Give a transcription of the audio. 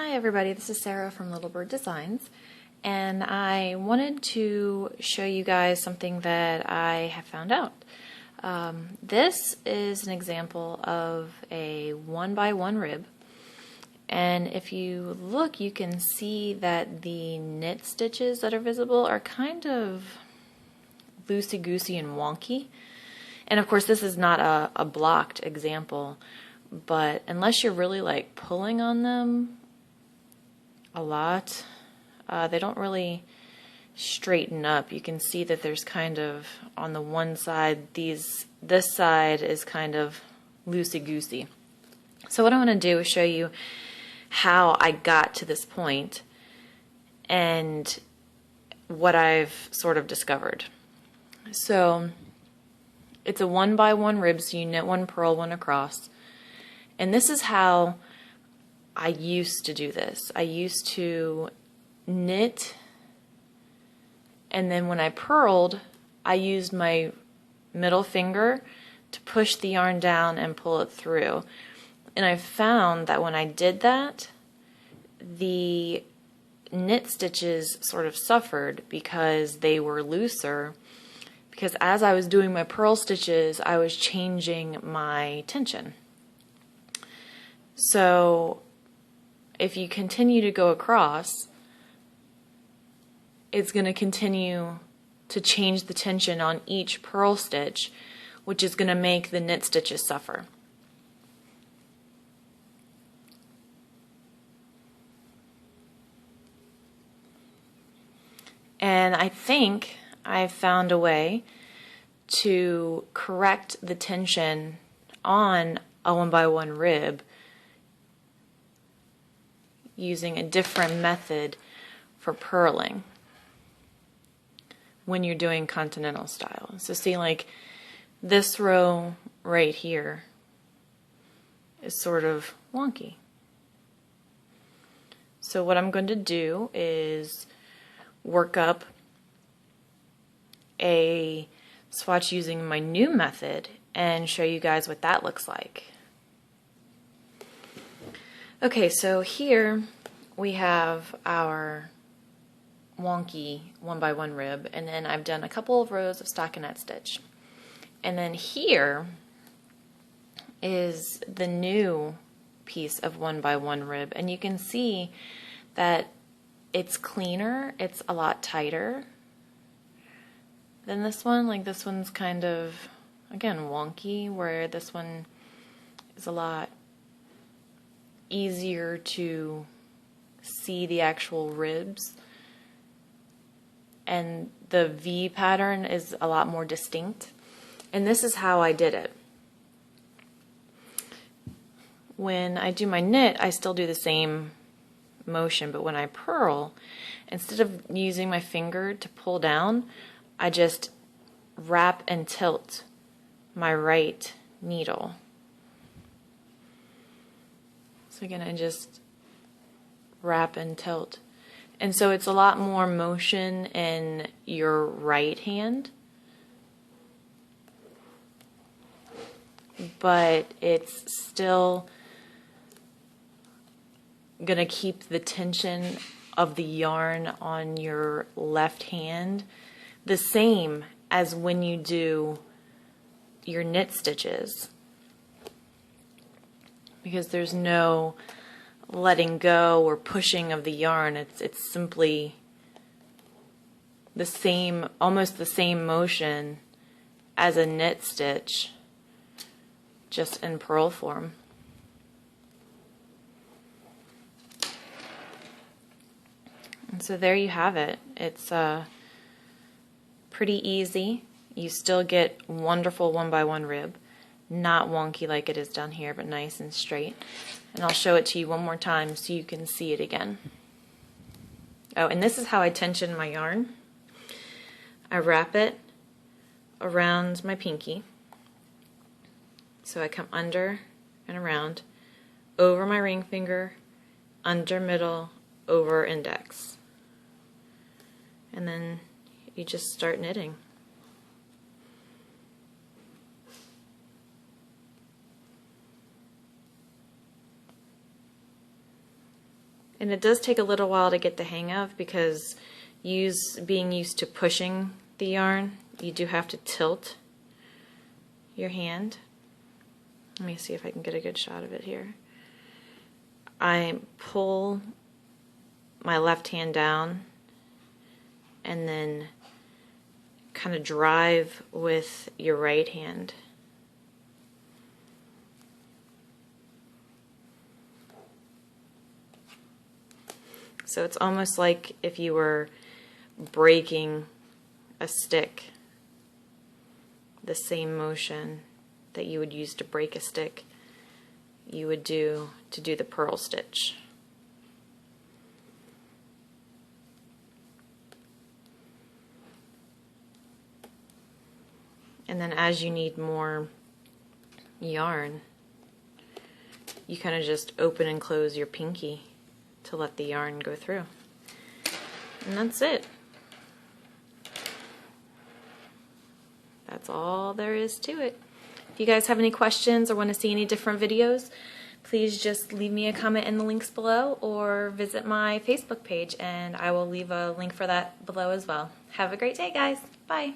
Hi everybody, this is Sarah from Little Bird Designs, and I wanted to show you guys something that I have found out. This is an example of a 1x1 rib, and if you look you can see that the knit stitches that are visible are kind of loosey-goosey and wonky. And of course this is not a blocked example, but unless you're really like pulling on them a lot, they don't really straighten up. You can see that there's kind of, on the one side, this side is kind of loosey-goosey. So what I want to do is show you how I got to this point and what I've sort of discovered. So it's a 1x1 rib, so you knit one, purl one across, and this is how I used to do this. I used to knit, and then when I purled, I used my middle finger to push the yarn down and pull it through. And I found that when I did that, the knit stitches sort of suffered because they were looser, because as I was doing my purl stitches, I was changing my tension. So if you continue to go across, it's going to continue to change the tension on each purl stitch, which is going to make the knit stitches suffer. And I think I've found a way to correct the tension on a 1x1 rib using a different method for purling when you're doing continental style. So see, like this row right here is sort of wonky. So what I'm going to do is work up a swatch using my new method and show you guys what that looks like. Okay, so here we have our wonky 1x1 rib, and then I've done a couple of rows of stockinette stitch. And then here is the new piece of 1x1 rib, and you can see that it's cleaner, it's a lot tighter than this one. Like this one's kind of, again, wonky, where this one is a lot easier to see the actual ribs, and the V pattern is a lot more distinct. And this is how I did it. When I do my knit, I still do the same motion, but when I purl, instead of using my finger to pull down, I just wrap and tilt my right needle. So again, I just wrap and tilt. And so it's a lot more motion in your right hand, but it's still going to keep the tension of the yarn on your left hand the same as when you do your knit stitches, because there's no letting go or pushing of the yarn. It's simply the same, almost the same motion as a knit stitch, just in purl form. And so there you have it. It's pretty easy. You still get wonderful 1x1 rib, not wonky like it is down here, but nice and straight. And I'll show it to you one more time so you can see it again. Oh, and this is how I tension my yarn. I wrap it around my pinky. So I come under and around, over my ring finger, under middle, over index. And then you just start knitting. And it does take a little while to get the hang of because being used to pushing the yarn, you do have to tilt your hand. Let me see if I can get a good shot of it here. I pull my left hand down and then kind of drive with your right hand. So it's almost like if you were breaking a stick, the same motion that you would use to break a stick, you would do to do the purl stitch. And then as you need more yarn, you kind of just open and close your pinky to let the yarn go through. And that's it. That's all there is to it. If you guys have any questions or want to see any different videos, please just leave me a comment in the links below or visit my Facebook page and I will leave a link for that below as well. Have a great day, guys. Bye.